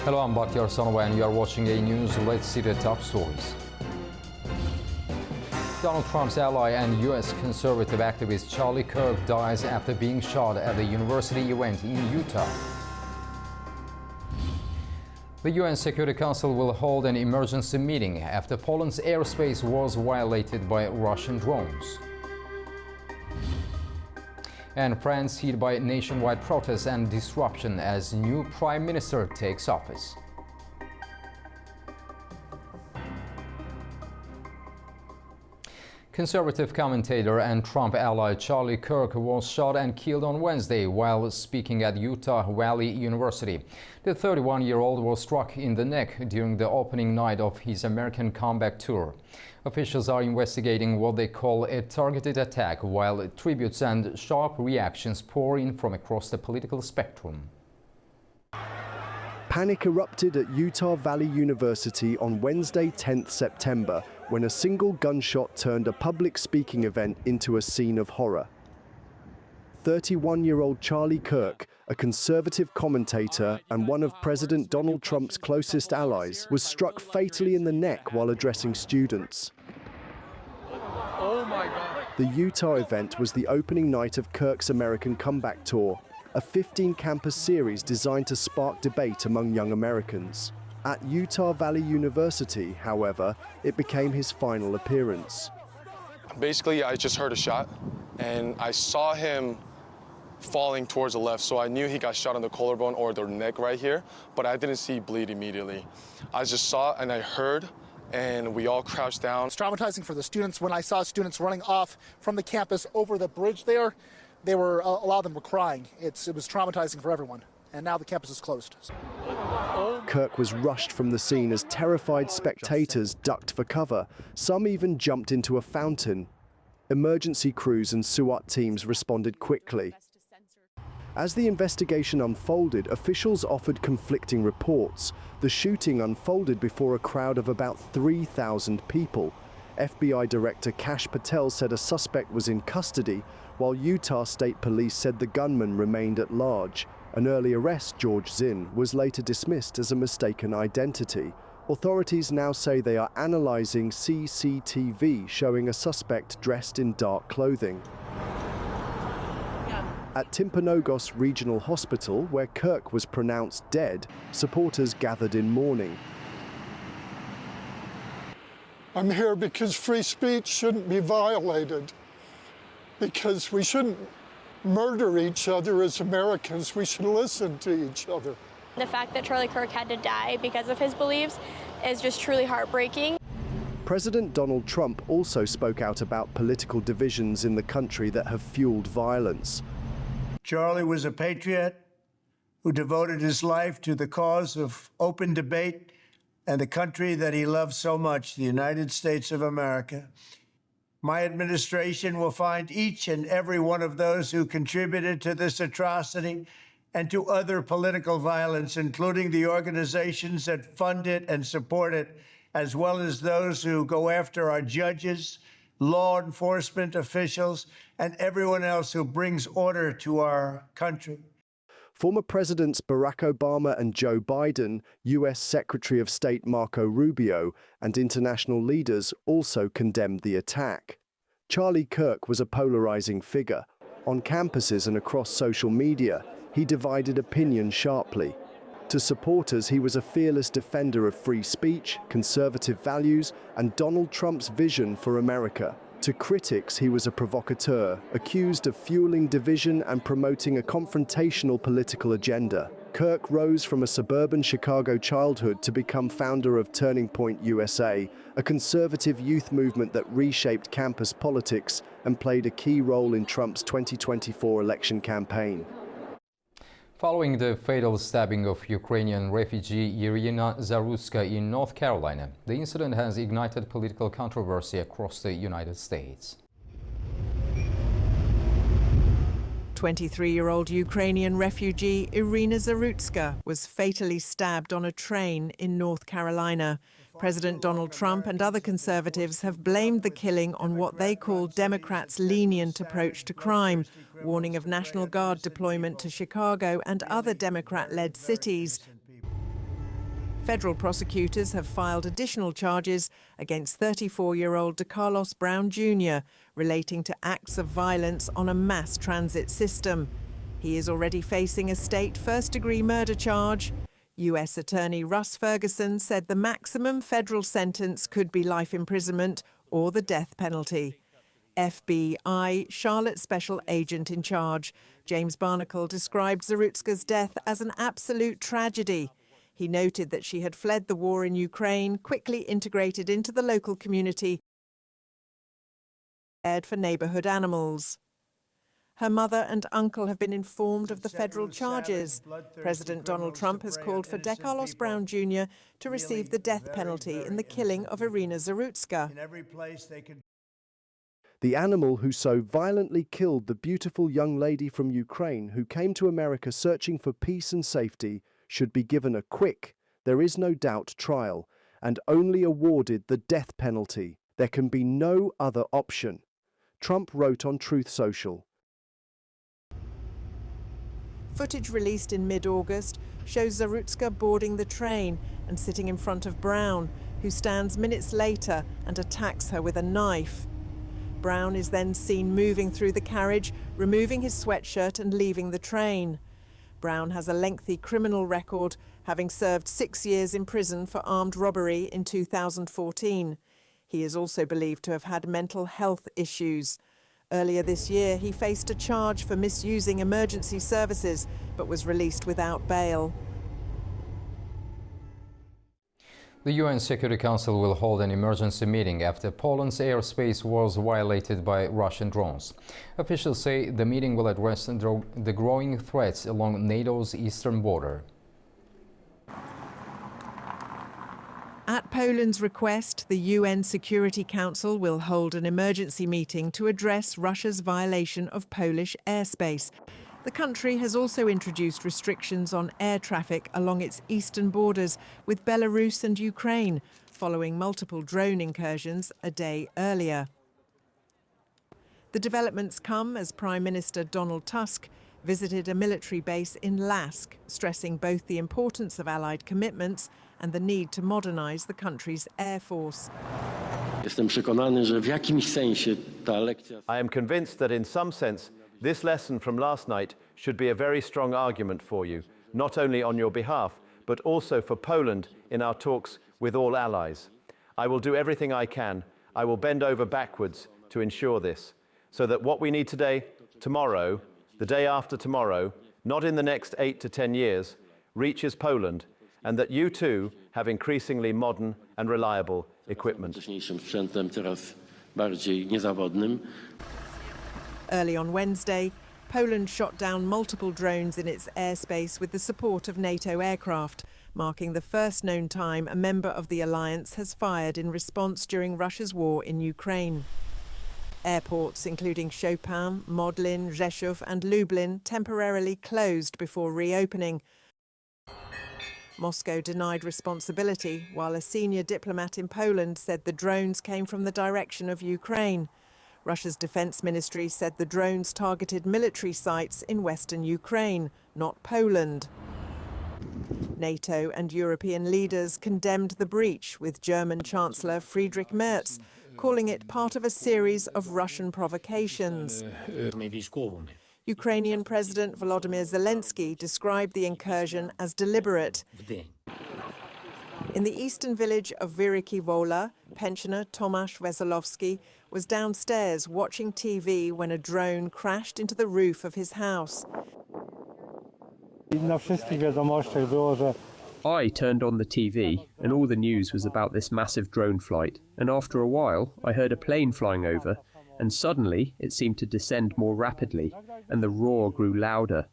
Hello, I'm Batyar Sanova and you are watching Anewz. Let's see the top stories. Donald Trump's ally and U.S. conservative activist Charlie Kirk dies after being shot at a university event in Utah. The UN Security Council will hold an emergency meeting after Poland's airspace was violated by Russian drones. And France hit by nationwide protests and disruption as new prime minister takes office. Conservative commentator and Trump ally Charlie Kirk was shot and killed on Wednesday while speaking at Utah Valley University. The 31-year-old was struck in the neck during the opening night of his American comeback tour. Officials are investigating what they call a targeted attack, while tributes and sharp reactions pour in from across the political spectrum. Panic erupted at Utah Valley University on Wednesday, 10th September, when a single gunshot turned a public speaking event into a scene of horror. 31-year-old Charlie Kirk, a conservative commentator and one of President Donald Trump's closest allies, was struck fatally in the neck while addressing students. Oh my God. The Utah event was the opening night of Kirk's American Comeback Tour, a 15-campus series designed to spark debate among young Americans. At Utah Valley University, however, it became his final appearance. Basically, I just heard a shot, and I saw him falling towards the left, so I knew he got shot on the collarbone or the neck right here, but I didn't see bleed immediately. I just saw and I heard, and we all crouched down. It's traumatizing for the students. When I saw students running off from the campus over the bridge there, a lot of them were crying. It was traumatizing for everyone, and now the campus is closed. Kirk was rushed from the scene as terrified spectators ducked for cover. Some even jumped into a fountain. Emergency crews and SWAT teams responded quickly. As the investigation unfolded, officials offered conflicting reports. The shooting unfolded before a crowd of about 3,000 people. FBI Director Kash Patel said a suspect was in custody, while Utah State Police said the gunman remained at large. An early arrest, George Zinn, was later dismissed as a mistaken identity. Authorities now say they are analyzing CCTV showing a suspect dressed in dark clothing. At Timpanogos Regional Hospital, where Kirk was pronounced dead, supporters gathered in mourning. I'm here because free speech shouldn't be violated, because we shouldn't murder each other as Americans. We should listen to each other. The fact that Charlie Kirk had to die because of his beliefs is just truly heartbreaking. President Donald Trump also spoke out about political divisions in the country that have fueled violence. Charlie was a patriot who devoted his life to the cause of open debate and the country that he loved so much, the United States of America. My administration will find each and every one of those who contributed to this atrocity and to other political violence, including the organizations that fund it and support it, as well as those who go after our judges, law enforcement officials, and everyone else who brings order to our country. Former Presidents Barack Obama and Joe Biden, U.S. Secretary of State Marco Rubio, and international leaders also condemned the attack. Charlie Kirk was a polarizing figure. On campuses and across social media, he divided opinion sharply. To supporters, he was a fearless defender of free speech, conservative values, and Donald Trump's vision for America. To critics, he was a provocateur, accused of fueling division and promoting a confrontational political agenda. Kirk rose from a suburban Chicago childhood to become founder of Turning Point USA, a conservative youth movement that reshaped campus politics and played a key role in Trump's 2024 election campaign. Following the fatal stabbing of Ukrainian refugee Irina Zarutska in North Carolina, the incident has ignited political controversy across the United States. 23-year-old Ukrainian refugee Irina Zarutska was fatally stabbed on a train in North Carolina. President Donald Trump and other conservatives have blamed the killing on what they call Democrats' lenient approach to crime, warning of National Guard deployment to Chicago and other Democrat-led cities. Federal prosecutors have filed additional charges against 34-year-old DeCarlos Brown Jr. relating to acts of violence on a mass transit system. He is already facing a state first-degree murder charge. US Attorney Russ Ferguson said the maximum federal sentence could be life imprisonment or the death penalty. FBI Charlotte Special Agent in charge, James Barnacle, described Zarutska's death as an absolute tragedy. He noted that she had fled the war in Ukraine, quickly integrated into the local community, cared for neighbourhood animals. Her mother and uncle have been informed of the federal charges. President Donald Trump has called for DeCarlos Brown Jr. to receive the death penalty in the killing of Irina Zarutska. The animal who so violently killed the beautiful young lady from Ukraine who came to America searching for peace and safety should be given a quick, there is no doubt, trial and only awarded the death penalty. There can be no other option. Trump wrote on Truth Social. Footage released in mid-August shows Zarutska boarding the train and sitting in front of Brown, who stands minutes later and attacks her with a knife. Brown is then seen moving through the carriage, removing his sweatshirt and leaving the train. Brown has a lengthy criminal record, having served 6 years in prison for armed robbery in 2014. He is also believed to have had mental health issues. Earlier this year, he faced a charge for misusing emergency services, but was released without bail. The UN Security Council will hold an emergency meeting after Poland's airspace was violated by Russian drones. Officials say the meeting will address the growing threats along NATO's eastern border. At Poland's request, the UN Security Council will hold an emergency meeting to address Russia's violation of Polish airspace. The country has also introduced restrictions on air traffic along its eastern borders with Belarus and Ukraine, following multiple drone incursions a day earlier. The developments come as Prime Minister Donald Tusk visited a military base in Lask, stressing both the importance of Allied commitments and the need to modernise the country's air force. I am convinced that in some sense, this lesson from last night should be a very strong argument for you, not only on your behalf, but also for Poland in our talks with all allies. I will do everything I can. I will bend over backwards to ensure this, so that what we need today, tomorrow, the day after tomorrow, not in the next 8 to 10 years, reaches Poland, and that you too have increasingly modern and reliable equipment. Early on Wednesday, Poland shot down multiple drones in its airspace with the support of NATO aircraft, marking the first known time a member of the alliance has fired in response during Russia's war in Ukraine. Airports including Chopin, Modlin, Rzeszów and Lublin temporarily closed before reopening. Moscow denied responsibility, while a senior diplomat in Poland said the drones came from the direction of Ukraine. Russia's defense ministry said the drones targeted military sites in western Ukraine, not Poland. NATO and European leaders condemned the breach, with German Chancellor Friedrich Merz calling it part of a series of Russian provocations. Ukrainian President Volodymyr Zelensky described the incursion as deliberate. In the eastern village of Wyriki Wola, pensioner Tomasz Wesolowski was downstairs watching TV when a drone crashed into the roof of his house. I turned on the TV and all the news was about this massive drone flight, and after a while I heard a plane flying over, and suddenly it seemed to descend more rapidly and the roar grew louder,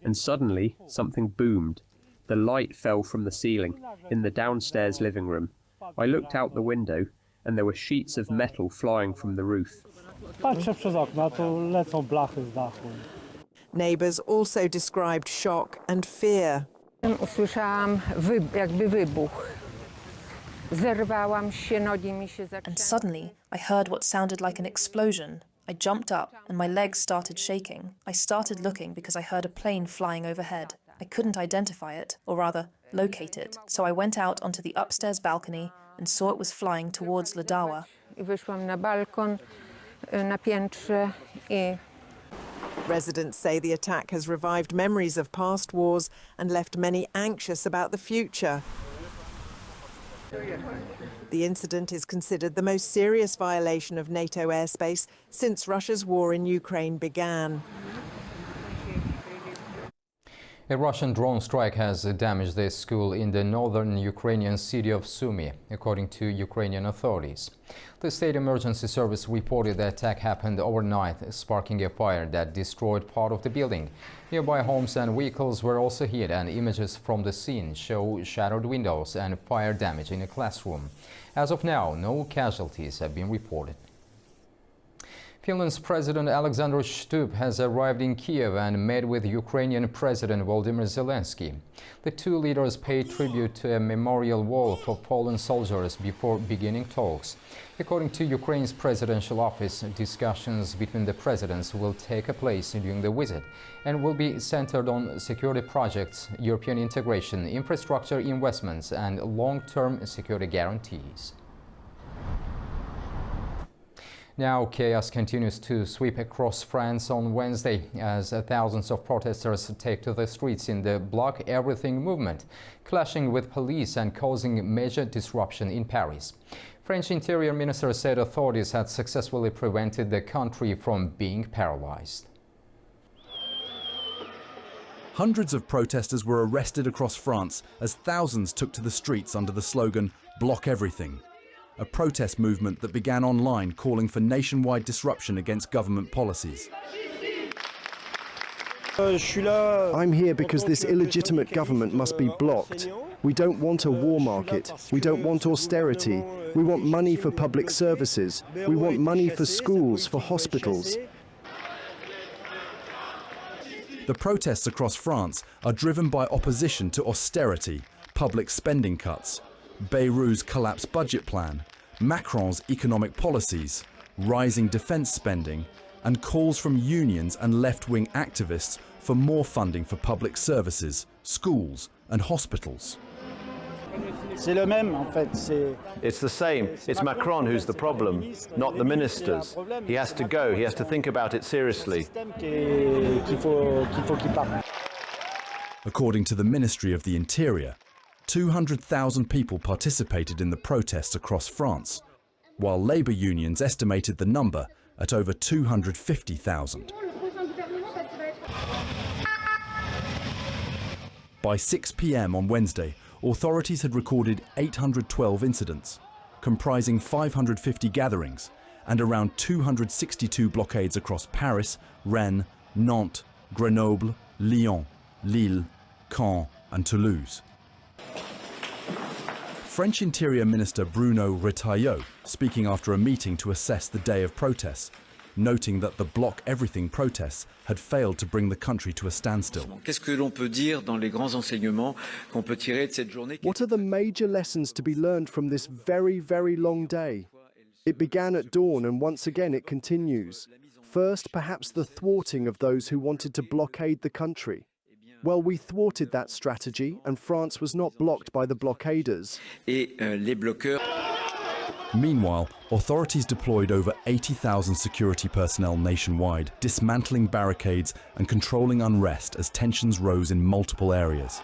and suddenly something boomed. The light fell from the ceiling in the downstairs living room. I looked out the window and there were sheets of metal flying from the roof. Neighbours also described shock and fear. And suddenly, I heard what sounded like an explosion. I jumped up and my legs started shaking. I started looking because I heard a plane flying overhead. I couldn't identify it, or rather, locate it, so I went out onto the upstairs balcony and saw it was flying towards Ladawa. Residents say the attack has revived memories of past wars and left many anxious about the future. The incident is considered the most serious violation of NATO airspace since Russia's war in Ukraine began. A Russian drone strike has damaged a school in the northern Ukrainian city of Sumy, according to Ukrainian authorities. The state emergency service reported the attack happened overnight, sparking a fire that destroyed part of the building. Nearby homes and vehicles were also hit, and images from the scene show shattered windows and fire damage in a classroom. As of now, no casualties have been reported. Finland's President Alexander Stubb has arrived in Kiev and met with Ukrainian President Volodymyr Zelensky. The two leaders paid tribute to a memorial wall for fallen soldiers before beginning talks. According to Ukraine's presidential office, discussions between the presidents will take place during the visit and will be centered on security projects, European integration, infrastructure investments, and long-term security guarantees. Now, chaos continues to sweep across France on Wednesday as thousands of protesters take to the streets in the Block Everything movement, clashing with police and causing major disruption in Paris. French Interior Minister said authorities had successfully prevented the country from being paralyzed. Hundreds of protesters were arrested across France as thousands took to the streets under the slogan "Block Everything," a protest movement that began online calling for nationwide disruption against government policies. I'm here because this illegitimate government must be blocked. We don't want a war market. We don't want austerity. We want money for public services. We want money for schools, for hospitals. The protests across France are driven by opposition to austerity, public spending cuts, Bayrou's collapsed budget plan, Macron's economic policies, rising defence spending, and calls from unions and left-wing activists for more funding for public services, schools and hospitals. It's the same. It's Macron who's the problem, not the ministers. He has to go. He has to think about it seriously. According to the Ministry of the Interior, 200,000 people participated in the protests across France, while labour unions estimated the number at over 250,000. By 6 p.m. on Wednesday, authorities had recorded 812 incidents, comprising 550 gatherings and around 262 blockades across Paris, Rennes, Nantes, Grenoble, Lyon, Lille, Caen and Toulouse. French Interior Minister Bruno Retailleau, speaking after a meeting to assess the day of protests, noting that the Block Everything protests had failed to bring the country to a standstill. What are the major lessons to be learned from this very, very long day? It began at dawn and once again it continues. First, perhaps the thwarting of those who wanted to blockade the country. Well, we thwarted that strategy and France was not blocked by the blockaders. Meanwhile, authorities deployed over 80,000 security personnel nationwide, dismantling barricades and controlling unrest as tensions rose in multiple areas.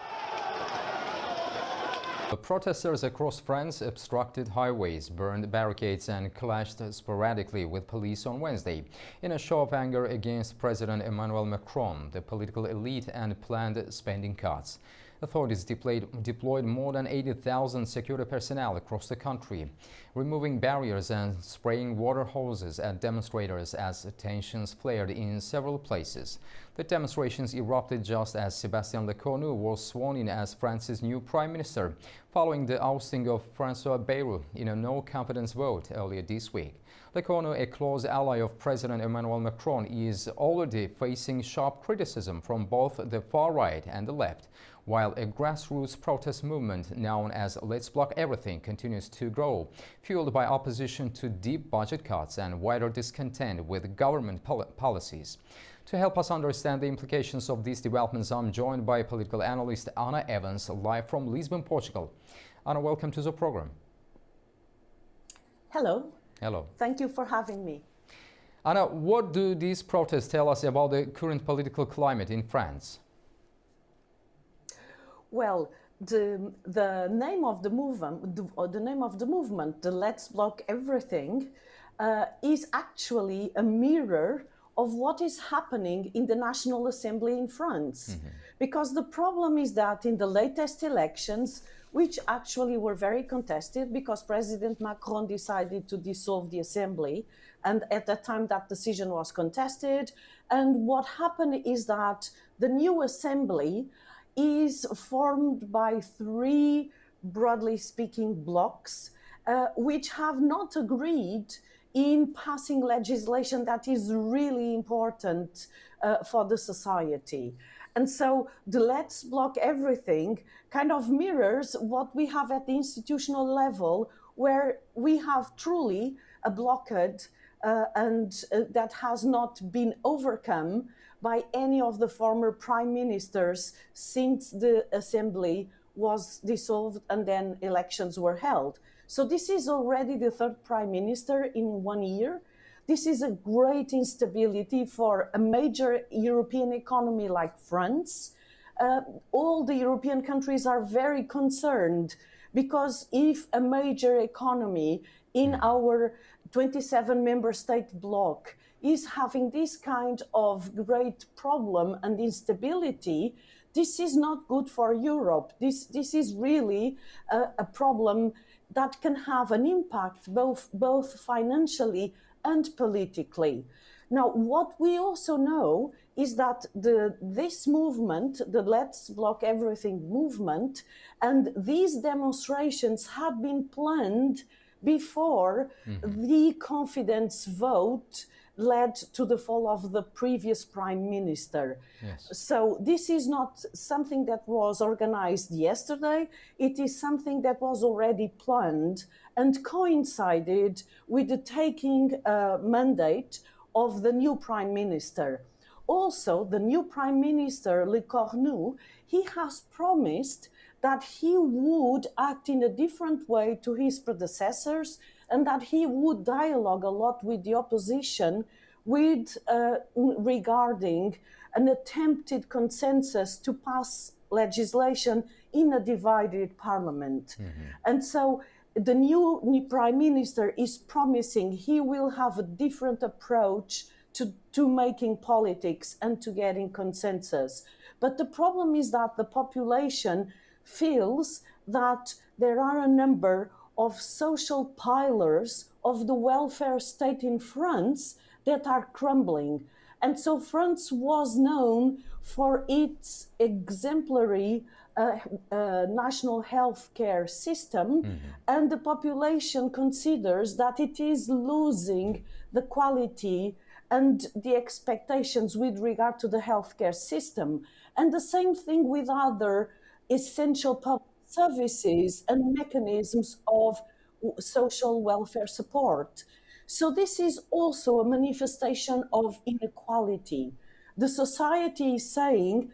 The protesters across France obstructed highways, burned barricades and clashed sporadically with police on Wednesday in a show of anger against President Emmanuel Macron, the political elite and planned spending cuts. Authorities deployed more than 80,000 security personnel across the country, removing barriers and spraying water hoses at demonstrators as tensions flared in several places. The demonstrations erupted just as Sébastien Lecornu was sworn in as France's new prime minister, following the ousting of François Bayrou in a no-confidence vote earlier this week. Le Cornu, a close ally of President Emmanuel Macron, is already facing sharp criticism from both the far right and the left, while a grassroots protest movement known as Let's Block Everything continues to grow, fueled by opposition to deep budget cuts and wider discontent with government policies. To help us understand the implications of these developments, I'm joined by political analyst Anewz, live from Lisbon, Portugal. Anna, welcome to the program. Hello. Hello. Thank you for having me. Anna, what do these protests tell us about the current political climate in France? Well, the name of the movement, the Let's Block Everything, is actually a mirror of what is happening in the National Assembly in France. Because the problem is that in the latest elections, which actually were very contested because President Macron decided to dissolve the assembly, and at that time that decision was contested, and what happened is that the new assembly is formed by three, broadly speaking, blocks, which have not agreed in passing legislation that is really important for the society. And so the Let's Block Everything kind of mirrors what we have at the institutional level, where we have truly a blockade and that has not been overcome by any of the former prime ministers since the assembly was dissolved and then elections were held. So this is already the third prime minister in 1 year. This is a great instability for a major European economy like France. All the European countries are very concerned because if a major economy in our 27 member state bloc is having this kind of great problem and instability, this is not good for Europe. This is really a problem that can have an impact both financially and politically. Now, what we also know is that this movement, the Let's Block Everything movement, and these demonstrations had been planned before the confidence vote led to the fall of the previous prime minister. Yes. So this is not something that was organized yesterday. It is something that was already planned and coincided with the taking mandate of the new prime minister. Also, the new prime minister, Le Cornu, he has promised that he would act in a different way to his predecessors and that he would dialogue a lot with the opposition regarding an attempted consensus to pass legislation in a divided parliament. And so the new prime minister is promising he will have a different approach to making politics and to getting consensus. But the problem is that the population feels that there are a number of social pillars of the welfare state in France that are crumbling. And so France was known for its exemplary national health care system, and the population considers that it is losing the quality and the expectations with regard to the healthcare system. And the same thing with other essential public services and mechanisms of social welfare support. So this is also a manifestation of inequality. The society is saying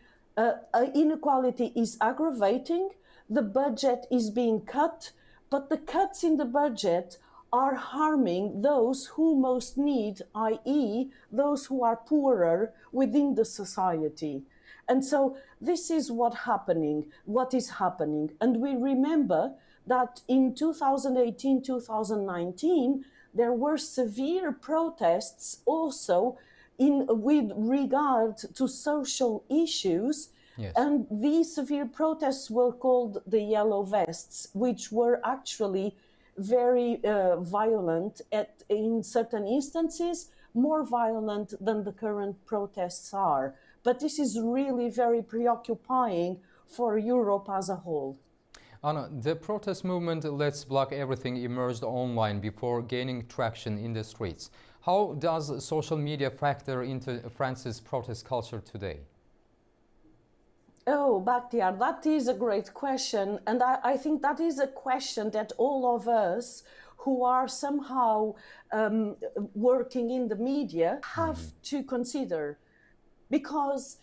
inequality is aggravating, the budget is being cut, but the cuts in the budget are harming those who most need, i.e. those who are poorer within the society. And so this is what is happening. And we remember that in 2018, 2019, there were severe protests also with regard to social issues. Yes. And these severe protests were called the Yellow Vests, which were actually very violent in certain instances, more violent than the current protests are. But this is really very preoccupying for Europe as a whole. Anna, the protest movement Let's Block Everything emerged online before gaining traction in the streets. How does social media factor into France's protest culture today? Oh, Bakhtiar, that is a great question. And I think that is a question that all of us who are somehow working in the media have to consider. Because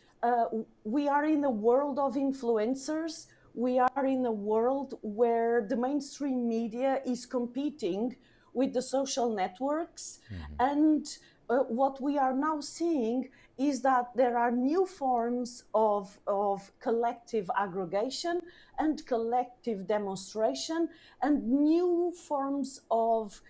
we are in a world of influencers. We are in a world where the mainstream media is competing with the social networks. And what we are now seeing is that there are new forms of collective aggregation and collective demonstration and new forms of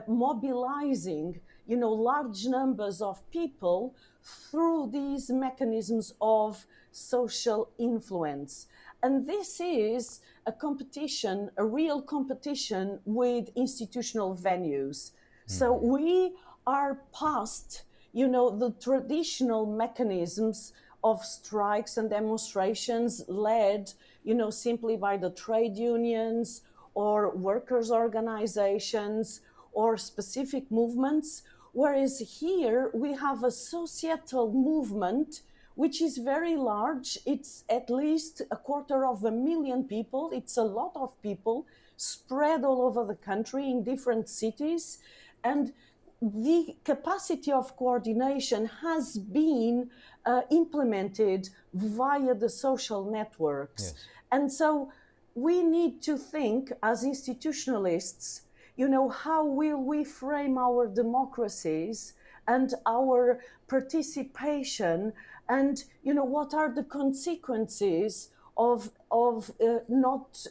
mobilizing, large numbers of people through these mechanisms of social influence. And this is a competition, a real competition with institutional venues. So we are past, the traditional mechanisms of strikes and demonstrations led, simply by the trade unions or workers' organizations or specific movements. Whereas here we have a societal movement which is very large. It's at least 250,000 people. It's a lot of people spread all over the country in different cities. And the capacity of coordination has been implemented via the social networks. Yes. And so we need to think as institutionalists, how will we frame our democracies and our participation, and what are the consequences of not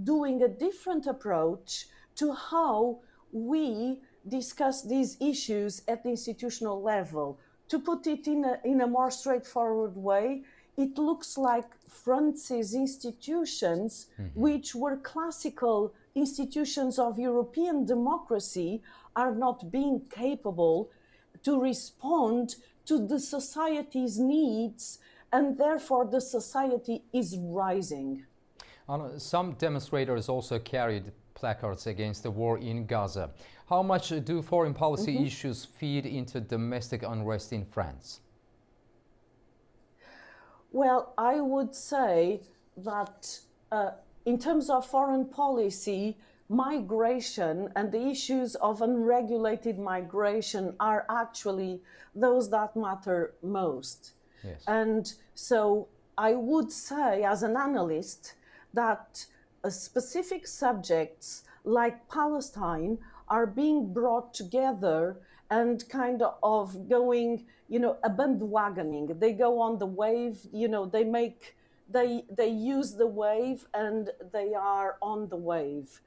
doing a different approach to how we discuss these issues at the institutional level. To put it in a more straightforward way, it looks like France's institutions, which were classical institutions of European democracy, are not being capable to respond to the society's needs, and therefore the society is rising. Some demonstrators also carried placards against the war in Gaza. How much do foreign policy issues feed into domestic unrest in France? Well, I would say that in terms of foreign policy, migration and the issues of unregulated migration are actually those that matter most. Yes. And so I would say, as an analyst, that specific subjects like Palestine are being brought together and kind of going, a bandwagoning. They go on the wave, they use the wave and they are on the wave.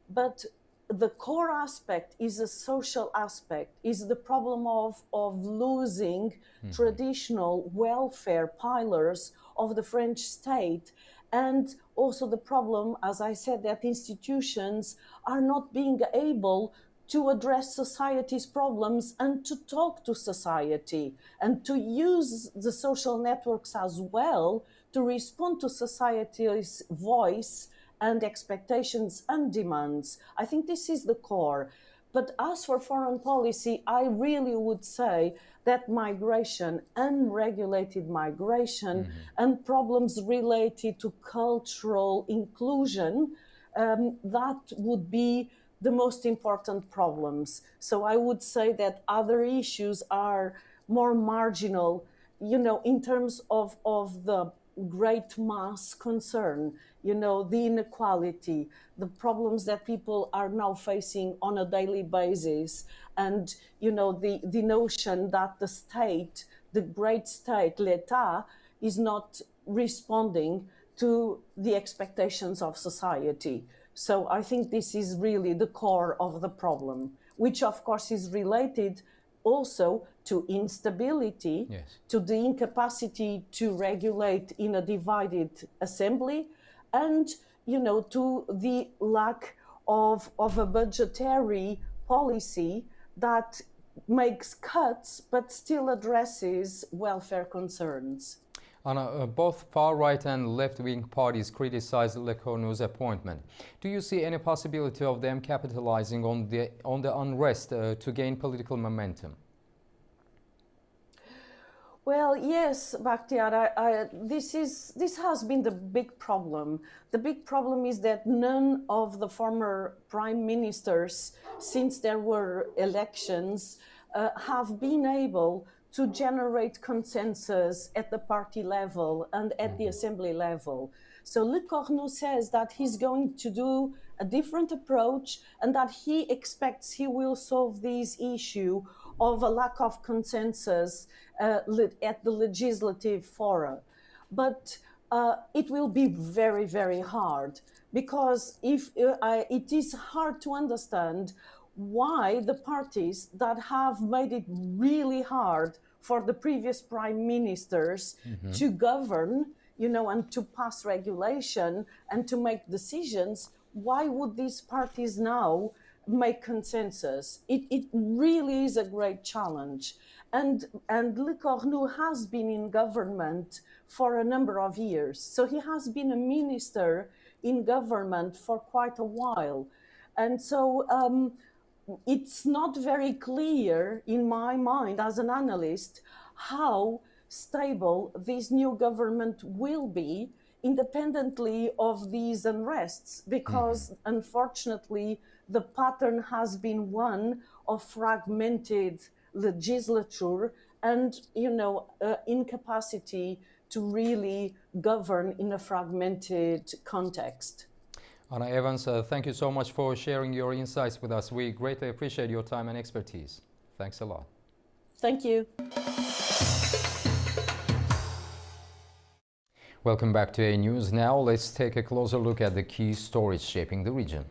But the core aspect is a social aspect, is the problem of losing traditional welfare pillars of the French state. And also the problem, as I said, that institutions are not being able to address society's problems and to talk to society and to use the social networks as well to respond to society's voice and expectations and demands. I think this is the core. But as for foreign policy, I really would say that migration, unregulated migration, and problems related to cultural inclusion, that would be the most important problems. So I would say that other issues are more marginal, in terms of the great mass concern, the inequality, the problems that people are now facing on a daily basis, and, the notion that the state, the great state, l'État, is not responding to the expectations of society. So I think this is really the core of the problem, which of course is related also to instability, Yes. to the incapacity to regulate in a divided assembly, and to the lack of a budgetary policy that makes cuts but still addresses welfare concerns. Both far-right and left-wing parties criticized Le Cornu's appointment. Do you see any possibility of them capitalizing on the unrest to gain political momentum? Well, yes, Bakhtiar, this has been the big problem. The big problem is that none of the former prime ministers, since there were elections, have been able to generate consensus at the party level and at the assembly level. So Le Cornu says that he's going to do a different approach and that he expects he will solve this issue of a lack of consensus at the legislative fora. But it will be very, very hard, because it is hard to understand why the parties that have made it really hard for the previous prime ministers to govern, and to pass regulation and to make decisions, why would these parties now make consensus? It really is a great challenge. And Le Cornu has been in government for a number of years. So he has been a minister in government for quite a while. And so it's not very clear in my mind as an analyst how stable this new government will be independently of these unrests, because unfortunately the pattern has been one of fragmented legislature and incapacity to really govern in a fragmented context. Anewz, thank you so much for sharing your insights with us. We greatly appreciate your time and expertise. Thanks a lot. Thank you. Welcome back to Anewz. Now let's take a closer look at the key stories shaping the region.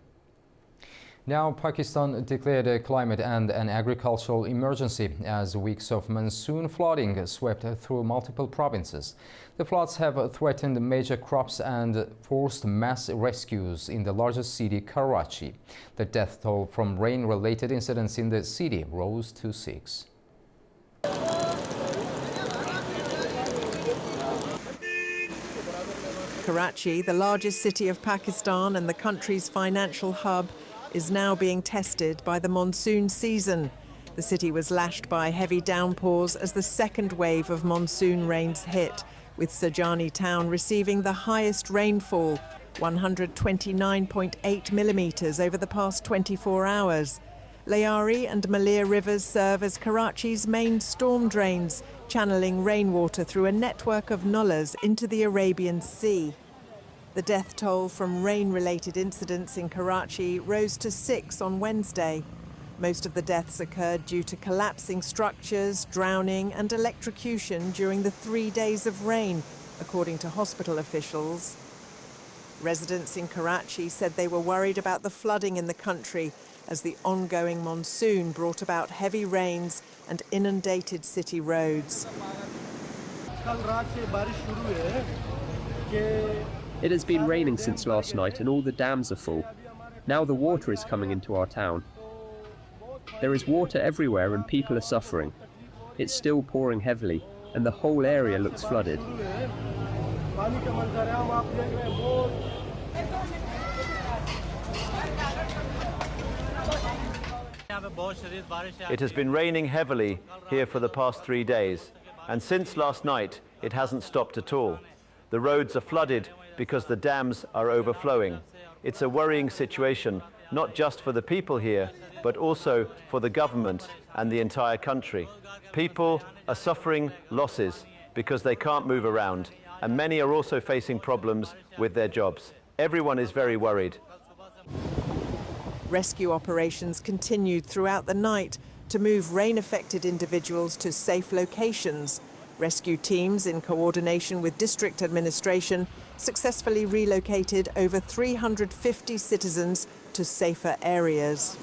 Now, Pakistan declared a climate and an agricultural emergency as weeks of monsoon flooding swept through multiple provinces. The floods have threatened major crops and forced mass rescues in the largest city, Karachi. The death toll from rain-related incidents in the city rose to 6. Karachi, the largest city of Pakistan and the country's financial hub, is now being tested by the monsoon season. The city was lashed by heavy downpours as the second wave of monsoon rains hit, with Sajani town receiving the highest rainfall, 129.8 millimetres over the past 24 hours. Layari and Malir rivers serve as Karachi's main storm drains, channeling rainwater through a network of nullahs into the Arabian Sea. The death toll from rain-related incidents in Karachi rose to 6 on Wednesday. Most of the deaths occurred due to collapsing structures, drowning and electrocution during the 3 days of rain, according to hospital officials. Residents in Karachi said they were worried about the flooding in the country as the ongoing monsoon brought about heavy rains and inundated city roads. It has been raining since last night and all the dams are full. Now the water is coming into our town. There is water everywhere and people are suffering. It's still pouring heavily and the whole area looks flooded. It has been raining heavily here for the past 3 days, and since last night it hasn't stopped at all. The roads are flooded because the dams are overflowing. It's a worrying situation, not just for the people here, but also for the government and the entire country. People are suffering losses because they can't move around, and many are also facing problems with their jobs. Everyone is very worried. Rescue operations continued throughout the night to move rain-affected individuals to safe locations. Rescue teams, in coordination with district administration, successfully relocated over 350 citizens to safer areas.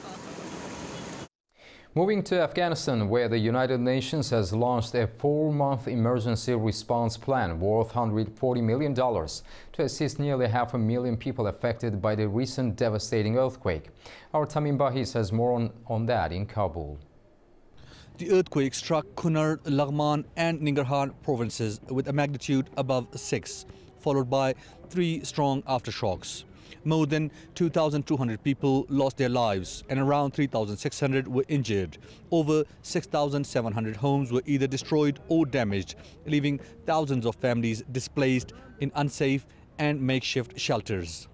Moving to Afghanistan, where the United Nations has launched a 4-month emergency response plan worth $140 million to assist nearly 500,000 people affected by the recent devastating earthquake. Our Tamim Bahis has more on that in Kabul. The earthquake struck Kunar, Laghman and Nangarhar provinces with a magnitude above 6, followed by 3 strong aftershocks. More than 2,200 people lost their lives and around 3,600 were injured. Over 6,700 homes were either destroyed or damaged, leaving thousands of families displaced in unsafe and makeshift shelters.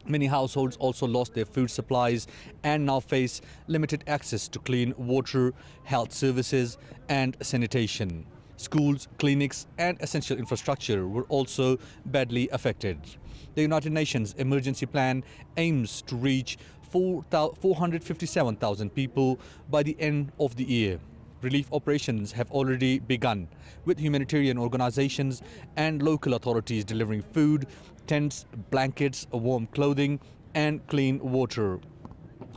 Many households also lost their food supplies and now face limited access to clean water, health services and sanitation. Schools, clinics and essential infrastructure were also badly affected. The United Nations Emergency Plan aims to reach 457,000 people by the end of the year. Relief operations have already begun, with humanitarian organizations and local authorities delivering food, tents, blankets, warm clothing and clean water.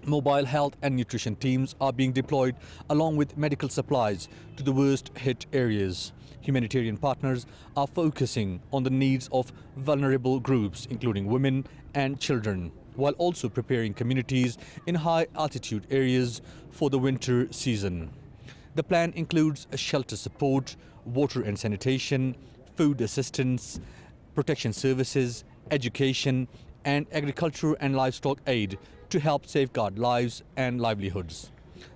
Mobile health and nutrition teams are being deployed along with medical supplies to the worst hit areas. Humanitarian partners are focusing on the needs of vulnerable groups, including women and children, while also preparing communities in high altitude areas for the winter season. The plan includes shelter support, water and sanitation, food assistance, protection services, education, and agriculture and livestock aid to help safeguard lives and livelihoods.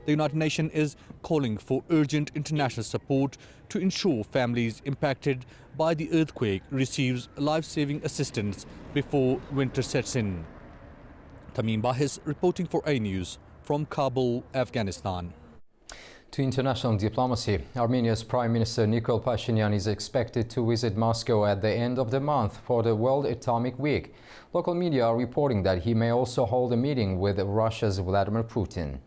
The United Nations is calling for urgent international support to ensure families impacted by the earthquake receives life-saving assistance before winter sets in. Tamim Bahis reporting for Anewz from Kabul, Afghanistan. To international diplomacy, Armenia's Prime Minister Nikol Pashinyan is expected to visit Moscow at the end of the month for the World Atomic Week. Local media are reporting that he may also hold a meeting with Russia's Vladimir Putin.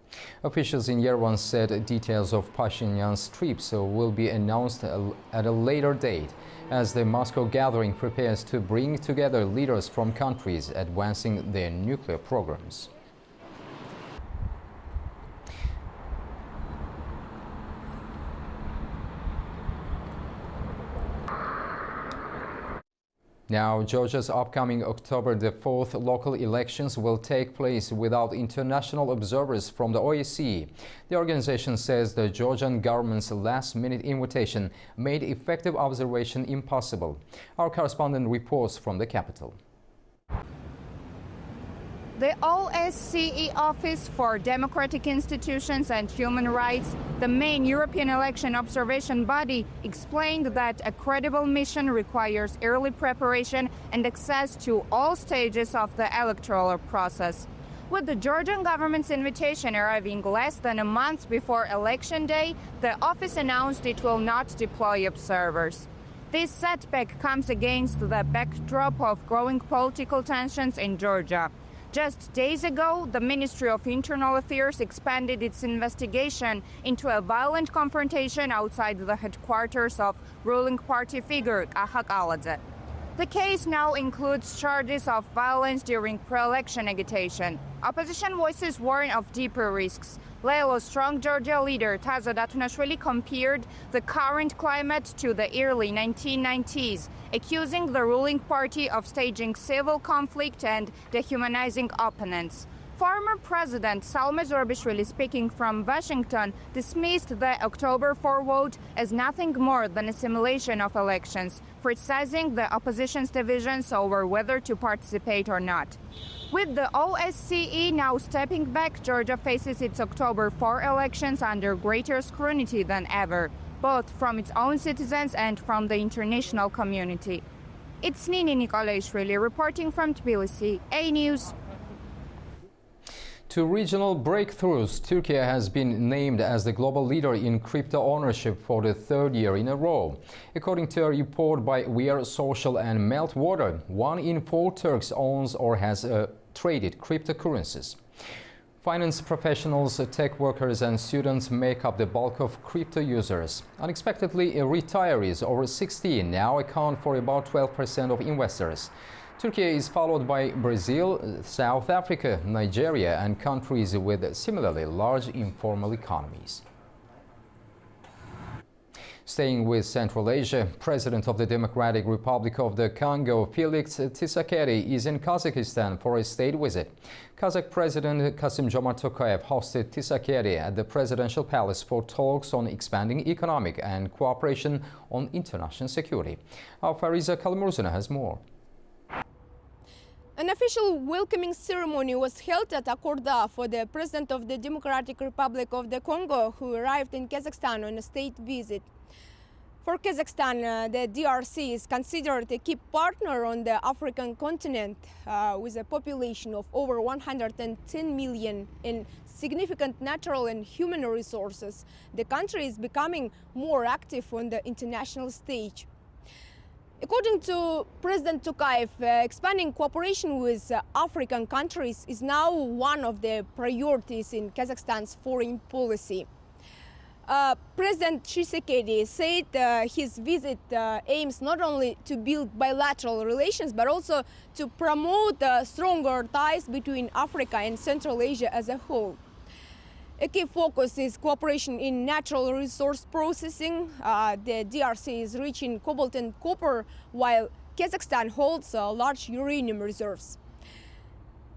Officials in Yerevan said details of Pashinyan's trips will be announced at a later date, as the Moscow gathering prepares to bring together leaders from countries advancing their nuclear programs. Now, Georgia's upcoming October the 4th local elections will take place without international observers from the OSCE. The organization says the Georgian government's last-minute invitation made effective observation impossible. Our correspondent reports from the capital. The OSCE Office for Democratic Institutions and Human Rights, the main European election observation body, explained that a credible mission requires early preparation and access to all stages of the electoral process. With the Georgian government's invitation arriving less than a month before election day, the office announced it will not deploy observers. This setback comes against the backdrop of growing political tensions in Georgia. Just days ago, the Ministry of Internal Affairs expanded its investigation into a violent confrontation outside the headquarters of ruling party figure Kahak Aladze. The case now includes charges of violence during pre-election agitation. Opposition voices warn of deeper risks. Leilo's Strong Georgia leader Tazo Datunashvili compared the current climate to the early 1990s, accusing the ruling party of staging civil conflict and dehumanizing opponents. Former President Salome Zurabishvili, speaking from Washington, dismissed the October 4 vote as nothing more than a simulation of elections, criticizing the opposition's divisions over whether to participate or not. With the OSCE now stepping back, Georgia faces its October 4 elections under greater scrutiny than ever, both from its own citizens and from the international community. It's Nini Nikolaishvili reporting from Tbilisi, Anewz. To regional breakthroughs, Turkey has been named as the global leader in crypto ownership for the 3rd year in a row. According to a report by We Are Social and Meltwater, 1 in 4 Turks owns or has traded cryptocurrencies. Finance professionals, tech workers and students make up the bulk of crypto users. Unexpectedly, retirees over 60 now account for about 12% of investors. Turkey is followed by Brazil, South Africa, Nigeria and countries with similarly large informal economies. Staying with Central Asia, President of the Democratic Republic of the Congo, Felix Tshisekedi, is in Kazakhstan for a state visit. Kazakh President Kassym-Jomart Tokayev hosted Tshisekedi at the presidential palace for talks on expanding economic and cooperation on international security. Our Fariza Kalmurzina has more. An official welcoming ceremony was held at Akorda for the President of the Democratic Republic of the Congo, who arrived in Kazakhstan on a state visit. For Kazakhstan, the DRC is considered a key partner on the African continent, with a population of over 110 million and significant natural and human resources. The country is becoming more active on the international stage. According to President Tokayev, expanding cooperation with African countries is now one of the priorities in Kazakhstan's foreign policy. President Tshisekedi said his visit aims not only to build bilateral relations, but also to promote stronger ties between Africa and Central Asia as a whole. A key focus is cooperation in natural resource processing. The DRC is rich in cobalt and copper, while Kazakhstan holds large uranium reserves.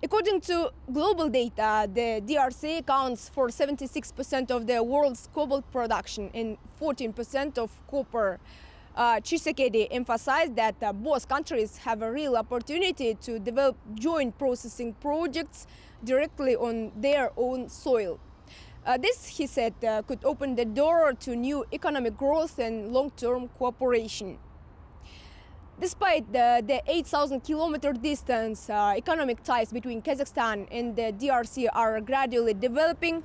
According to global data, the DRC accounts for 76% of the world's cobalt production and 14% of copper. Tshisekedi emphasized that both countries have a real opportunity to develop joint processing projects directly on their own soil. This, he said, could open the door to new economic growth and long-term cooperation. Despite the 8,000-kilometer distance, economic ties between Kazakhstan and the DRC are gradually developing.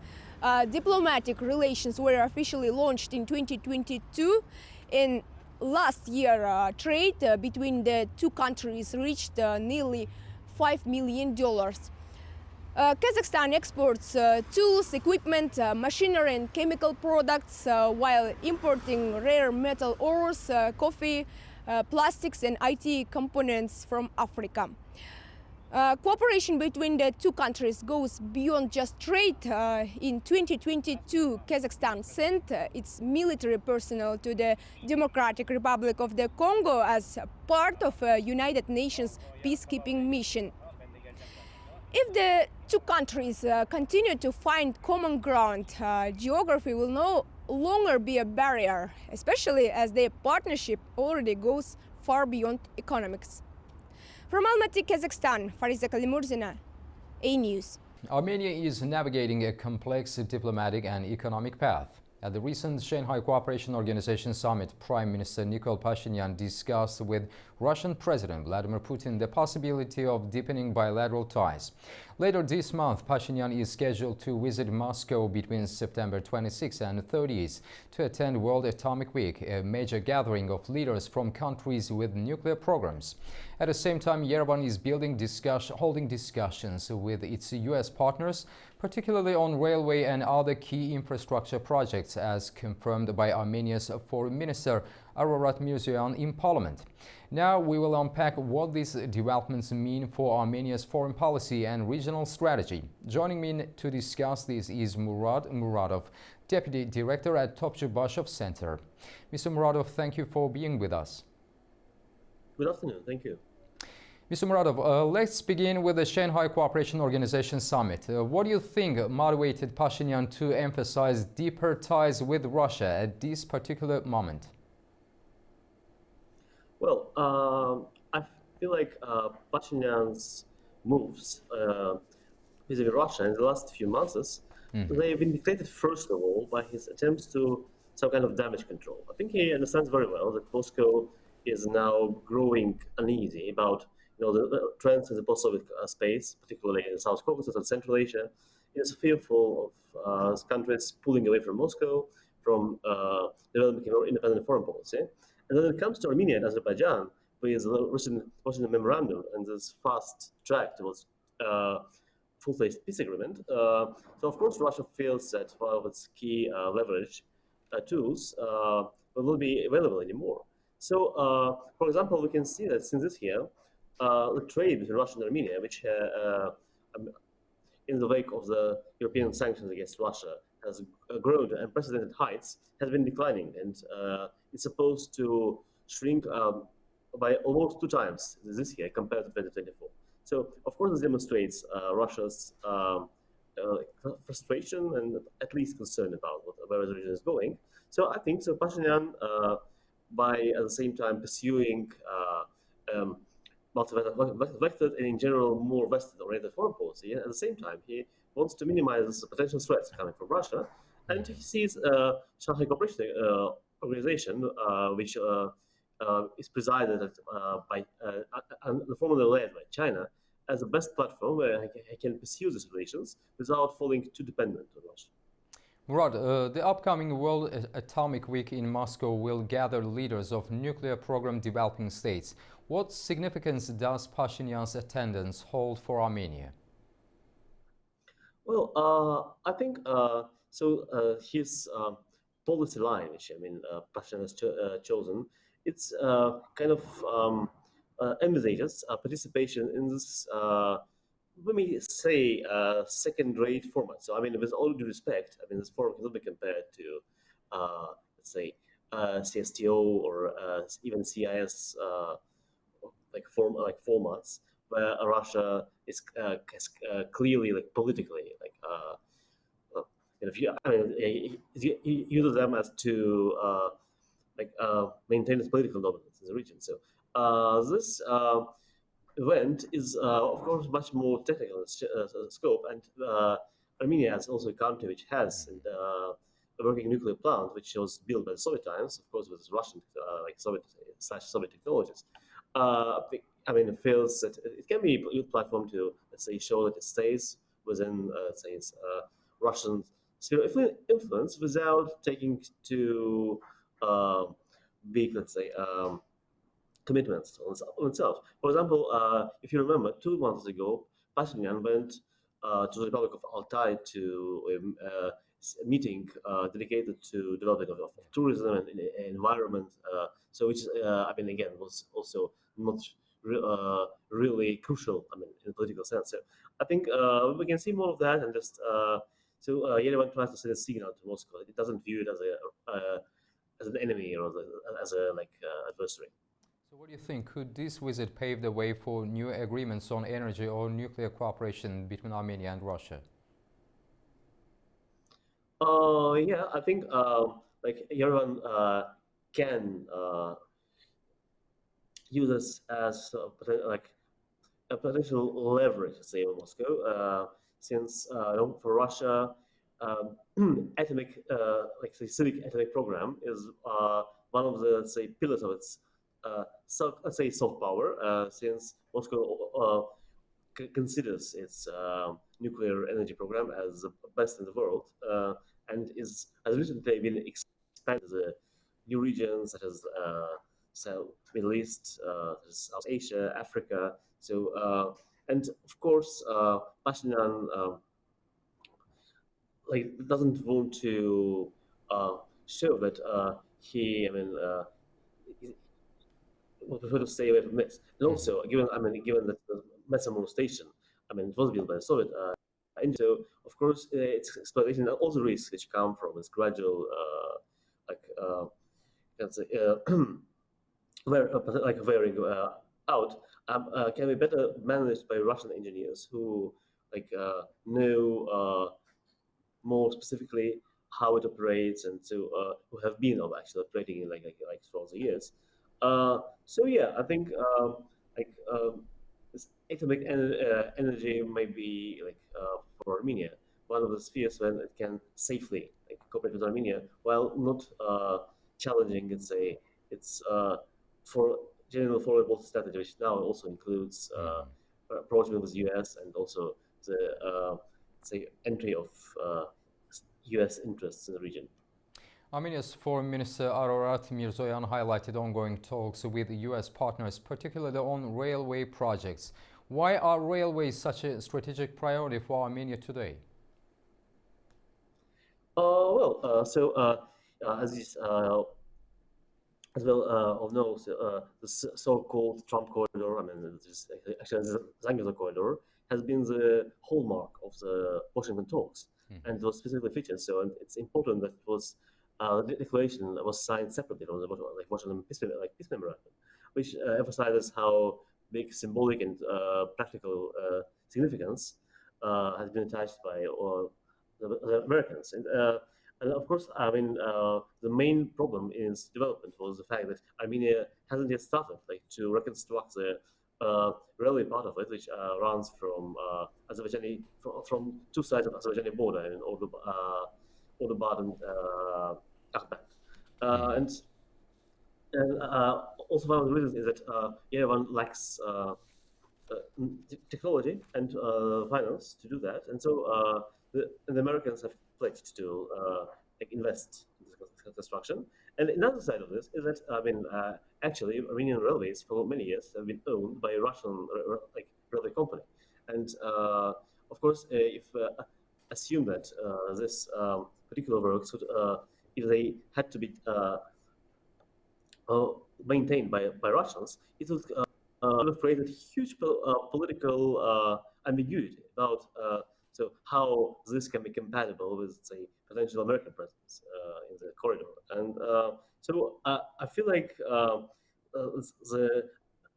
Diplomatic relations were officially launched in 2022. And last year, trade between the two countries reached nearly $5 million. Kazakhstan exports tools, equipment, machinery and chemical products, while importing rare metal ores, coffee, plastics and IT components from Africa. Cooperation between the two countries goes beyond just trade. In 2022, Kazakhstan sent its military personnel to the Democratic Republic of the Congo as part of a United Nations peacekeeping mission. If the two countries continue to find common ground, geography will no longer be a barrier, especially as their partnership already goes far beyond economics. From Almaty, Kazakhstan, Fariza Kalmurzina, Anewz. Armenia is navigating a complex diplomatic and economic path. At the recent Shanghai Cooperation Organization summit, Prime Minister Nikol Pashinyan discussed with Russian President Vladimir Putin the possibility of deepening bilateral ties. Later this month, Pashinyan is scheduled to visit Moscow between September 26 and 30th to attend World Atomic Week, a major gathering of leaders from countries with nuclear programs. At the same time, Yerevan is holding discussions with its U.S. partners, particularly on railway and other key infrastructure projects, as confirmed by Armenia's Foreign Minister Ararat Mirzoyan in Parliament. Now we will unpack what these developments mean for Armenia's foreign policy and regional strategy. Joining me to discuss this is Murad Muradov, Deputy Director at Topchubashov Center. Mr. Muradov, thank you for being with us. Good afternoon. Thank you. Mr. Muradov, let's begin with the Shanghai Cooperation Organization summit. What do you think motivated Pashinyan to emphasize deeper ties with Russia at this particular moment? Well, I feel like Pashinyan's moves vis-a-vis Russia in the last few months, they've been dictated first of all by his attempts to some kind of damage control. I think he understands very well that Moscow is now growing uneasy about the trends in the post-Soviet space, particularly in the South Caucasus and Central Asia. It is fearful of countries pulling away from Moscow, from developing independent foreign policy. And then it comes to Armenia and Azerbaijan, with the recent Washington memorandum and this fast track towards full-fledged peace agreement. So of course Russia feels that one of its key leverage tools will not be available anymore. So, for example, we can see that since this year, the trade between Russia and Armenia, which in the wake of the European sanctions against Russia has grown to unprecedented heights, has been declining, and it's supposed to shrink by almost 2 times this year compared to 2024. So, of course, this demonstrates Russia's frustration and at least concern about where the region is going. So, I think so. Pashinyan, by at the same time pursuing multi-vectored and in general more Western-oriented foreign policy, at the same time he wants to minimize the potential threats coming from Russia, and he sees Shanghai Cooperation Organization, which is presided by and formally led by China, as the best platform where he can pursue these relations without falling too dependent on Russia. Murad, the upcoming World Atomic Week in Moscow will gather leaders of nuclear program developing states. What significance does Pashinyan's attendance hold for Armenia? Well, I think his policy line, which Pashinyan has chosen, it's kind of envisages participation in this, let me say, second-rate format. So, with all due respect, this forum cannot be compared to, let's say, CSTO or even CIS formats, where Russia is clearly politically he uses them as to maintain its political dominance in the region. So this event is of course much more technical in scope, and Armenia is also a country which has a working nuclear plant, which was built by the Soviet times, of course with Russian Soviet technologies. It feels that it can be a good platform to, let's say, show that it stays within, let's say, Russian sphere of influence without taking too big, let's say, commitments on itself. For example, if you remember, 2 months ago, Pashinyan went to the Republic of Altai to a meeting dedicated to development of tourism and environment. Which again was also not really crucial. In a political sense. So I think we can see more of that, and just Yerevan tries to send a signal to Moscow. It doesn't view it as an enemy or as a adversary. So what do you think? Could this visit pave the way for new agreements on energy or nuclear cooperation between Armenia and Russia? Yeah, I think Yerevan can use this as a potential leverage, let's say, in Moscow, since for Russia, atomic, civic atomic program is one of the, let's say, pillars of its, let's say, soft power, since Moscow considers its nuclear energy program as the best in the world, and has recently been expanded to the new regions such as Middle East, South Asia, Africa. So, and of course, Pashinyan doesn't want to show that he will prefer to stay away from this. And also, given that the Metsamor station, it was built by the Soviet. And so, of course, its exploitation and all the risks which come from its gradual, wearing out, can be better managed by Russian engineers who know more specifically how it operates, and so who have been actually operating in for the years. So yeah, I think this atomic energy may be for Armenia one of the spheres when it can safely cooperate with Armenia while not challenging, let's say, its for general foreign policy strategy, which now also includes approachment with the US and also the say entry of US interests in the region. Armenia's Foreign Minister Ararat Mirzoyan highlighted ongoing talks with US partners, particularly on railway projects. Why are railways such a strategic priority for Armenia today? As well all know, the so-called Trump corridor, actually the Zangezur corridor, has been the hallmark of the Washington talks. and it was specifically featured. So and it's important that it was the declaration was signed separately from the Washington peace memorandum, which emphasizes how big symbolic and practical significance has been attached by the Americans. And of course, I mean, the main problem in its development was the fact that Armenia hasn't yet started to reconstruct the railway part of it, which runs from Azerbaijani from two sides of Azerbaijani border in Ordubad and Akhbat. And also one of the reasons is that Yerevan lacks technology and finance to do that, and so the Americans have pledged to invest in this construction. And another side of this is that actually Armenian railways for many years have been owned by a Russian railway company, and of course if assume that this particular works would, if they had to be maintained by Russians, it would have created huge political ambiguity about so how this can be compatible with, say, potential American presence in the corridor. And so I feel like the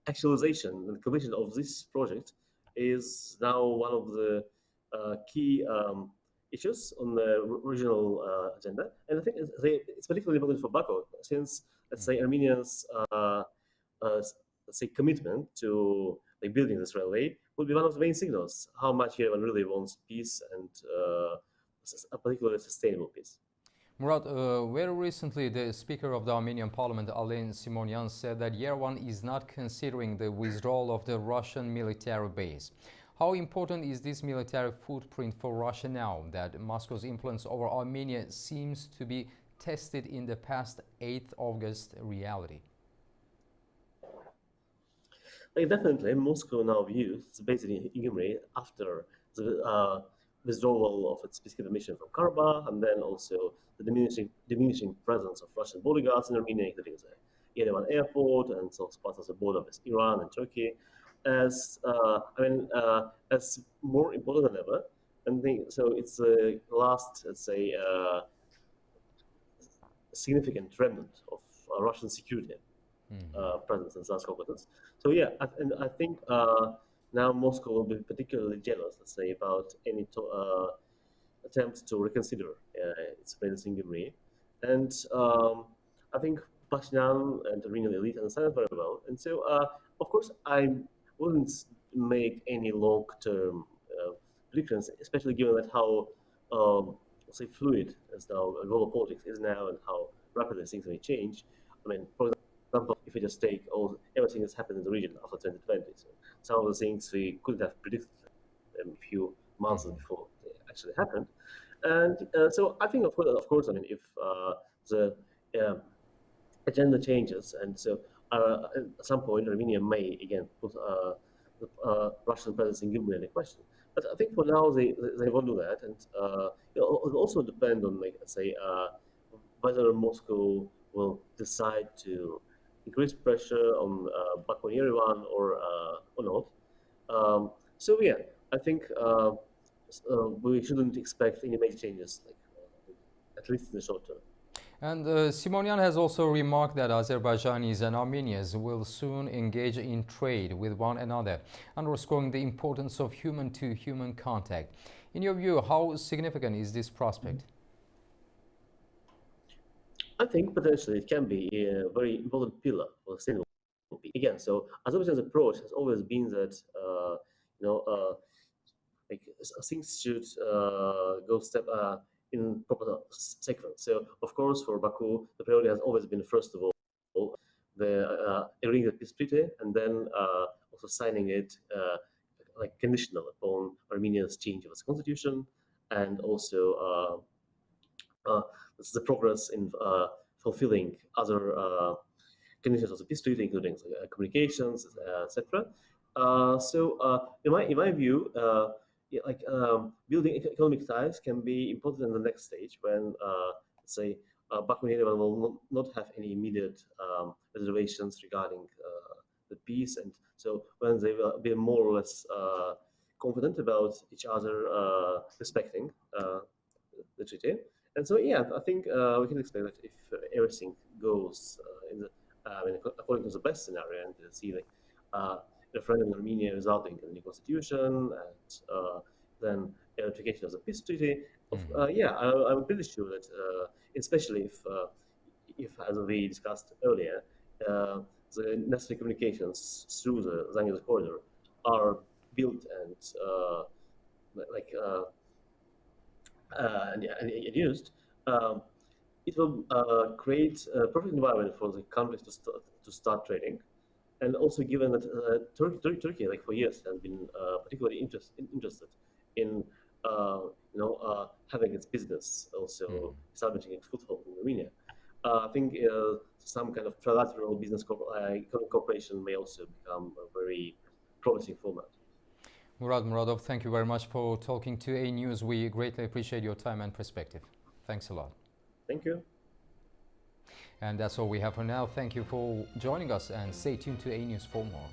actualization and completion of this project is now one of the key issues on the regional agenda. And I think it's particularly important for Baku, since, let's say, Armenians' let's say commitment to building this railway will be one of the main signals how much Yerevan really wants peace and a particularly sustainable peace. Murat, very recently the Speaker of the Armenian Parliament, Alen Simonyan, said that Yerevan is not considering the withdrawal of the Russian military base. How important is this military footprint for Russia now that Moscow's influence over Armenia seems to be tested in the past 8th August reality? Definitely, Moscow now views the basic hegemony after the withdrawal of its peacekeeping mission from Karabakh, and then also the diminishing presence of Russian bodyguards in Armenia, including the Yerevan airport and some parts of the border with Iran and Turkey, as as more important than ever. And so it's the last, let's say, significant remnant of Russian security presence in South Caucasus. So yeah, I think now Moscow will be particularly jealous, let's say, about any attempt to reconsider its presence in Gyumri. And I think Pashinyan and the Armenian elite understand it very well. And so, of course, I wouldn't make any long-term predictions, especially given that how, say, fluid as now global politics is now and how rapidly things may change. I mean, for example, if we just take everything that's happened in the region after 2020, so some of the things we couldn't have predicted a few months before they actually happened. And so I think, of course, I mean, if the agenda changes, and so at some point Armenia may again put the Russian presence in Gyumri in question. But I think for now they won't do that, and it'll also depend on, like, let's say, whether Moscow will decide to increase pressure on Baku and Yerevan or not. So yeah, I think we shouldn't expect any major changes, at least in the short term. And Simonyan has also remarked that Azerbaijanis and Armenians will soon engage in trade with one another, underscoring the importance of human-to-human contact. In your view, how significant is this prospect? I think potentially it can be a very important pillar for sustainable peace. Again, so Azerbaijan's approach has always been that things should go step in proper sequence. So, of course, for Baku, the priority has always been, first of all, the agreeing the peace treaty, and then also signing it conditional upon Armenia's change of its constitution, and also the progress in fulfilling other conditions of the peace treaty, including communications, etc. So, in my view, building economic ties can be important in the next stage when, let's say, Baku and Yerevan will not have any immediate reservations regarding the peace, and so when they will be more or less confident about each other respecting the treaty. And so, yeah, I think we can expect that if everything goes according to the best scenario, and see referendum in Armenia resulting in a new constitution, and then ratification of the peace treaty. I'm pretty sure that, especially if as we discussed earlier, the necessary communications through the Anewz corridor are built and used, it will create a perfect environment for the countries to start trading. And also, given that Turkey, like for years, has been particularly interested in having its business also establishing its foothold in Armenia. I think some kind of trilateral business economic cooperation may also become a very promising format. Murad Muradov, thank you very much for talking to Anewz. We greatly appreciate your time and perspective. Thanks a lot. Thank you. And that's all we have for now. Thank you for joining us, and stay tuned to Anewz for more.